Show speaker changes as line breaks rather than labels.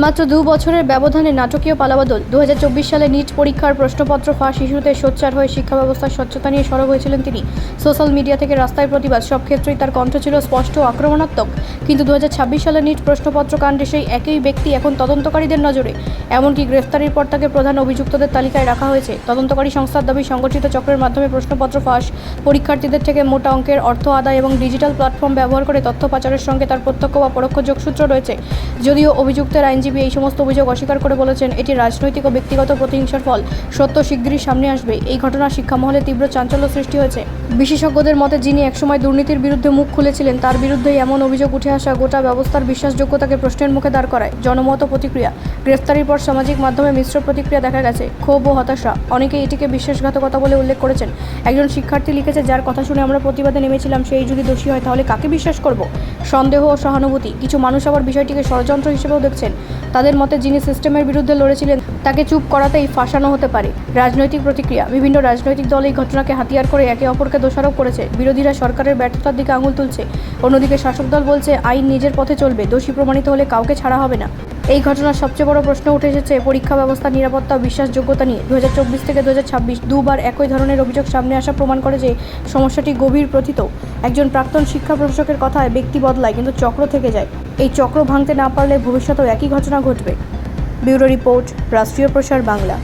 মাত্র 2 বছরের ব্যবধানে নাটকীয় পালাবদল। 2024 সালে নিট পরীক্ষার প্রশ্নপত্র ফাঁস ইস্যুতে সোচ্চার হয়ে শিক্ষা ব্যবস্থার স্বচ্ছতা নিয়ে সরব হয়েছিলেন তিনি। সোশ্যাল মিডিয়া থেকে রাস্তায় প্রতিবাদ, সব ক্ষেত্রেই তার কণ্ঠ ছিল স্পষ্ট ও আক্রমণাত্মক। কিন্তু 2026 সালে নিট প্রশ্নপত্র কাণ্ডে সেই একই ব্যক্তি এখন তদন্তকারীদের নজরে। এমনকি গ্রেফতারির পর তাকে প্রধান অভিযুক্তদের তালিকায় রাখা হয়েছে। তদন্তকারী সংস্থার দাবি, সংগঠিত চক্রের মাধ্যমে প্রশ্নপত্র ফাঁস, পরীক্ষার্থীদের থেকে মোটা অঙ্কের অর্থ আদায় এবং ডিজিটাল প্ল্যাটফর্ম ব্যবহার করে তথ্য পাচারের সঙ্গে তার প্রত্যক্ষ বা পরোক্ষ যোগসূত্র রয়েছে। যদিও অভিযুক্তের আইনজীবী এই সমস্ত অভিযোগ অস্বীকার করে বলেছেন, এটি রাজনৈতিক ও ব্যক্তিগত প্রতিহিংসার ফল। সত্য শিগগিরই সামনে আসবে। এই ঘটনা শিক্ষা মহলে তীব্র চাঞ্চল্য সৃষ্টি হয়েছে। বিশেষজ্ঞদের মতে, যিনি একসময় দুর্নীতির বিরুদ্ধে মুখ খুলেছিলেন, তার বিরুদ্ধেই এমন অভিযোগ উঠে আসা গোটা ব্যবস্থার বিশ্বাসযোগ্যতাকে প্রশ্নের মুখে দাঁড় করায়। জনমত প্রতিক্রিয়া। গ্রেফতারির পর সামাজিক মাধ্যমে মিশ্র প্রতিক্রিয়া দেখা গেছে, ক্ষোভ ও হতাশা। অনেকেই এটিকে বিশ্বাসঘাতকতা বলে উল্লেখ করেছেন। একজন শিক্ষার্থী লিখেছে, যার কথা শুনে আমরা প্রতিবাদে নেমেছিলাম, সেই যদি দোষী হয় তাহলে কাকে বিশ্বাস করব? সন্দেহ ও সহানুভূতি। কিছু মানুষ আবার বিষয়টিকে ষড়যন্ত্র হিসেবেও দেখছেন। তাদের মতে, যিনি সিস্টেমের বিরুদ্ধে লড়েছিলেন তাকে চুপ করাতেই ফাঁসানো হতে পারে। রাজনৈতিক প্রতিক্রিয়া। বিভিন্ন রাজনৈতিক দল এই ঘটনাকে হাতিয়ার করে একে অপরকে দোষারোপ করেছে। বিরোধীরা সরকারের ব্যর্থতার দিকে আঙুল তুলছে। অন্যদিকে শাসক দল বলছে, আইন নিজের পথে চলবে, দোষী প্রমাণিত হলে কাউকে ছাড়া হবে না। এই ঘটনার সবচেয়ে বড় প্রশ্ন উঠে এসেছে পরীক্ষা ব্যবস্থার নিরাপত্তা ও বিশ্বাসযোগ্যতা নিয়ে। 2024 থেকে 2026 দুবার একই ধরনের অভিযোগ সামনে আসা প্রমাণ করে যে সমস্যাটি গভীর প্রথিত। একজন প্রাক্তন শিক্ষা প্রশাসকের কথায়, ব্যক্তি বদলায় কিন্তু চক্র থেকে যায়। এই চক্র ভাঙতে না পারলে ভবিষ্যতেও একই ঘটনা ঘটবে। ব্যুরো রিপোর্ট, রাষ্ট্রীয় প্রসার বাংলা।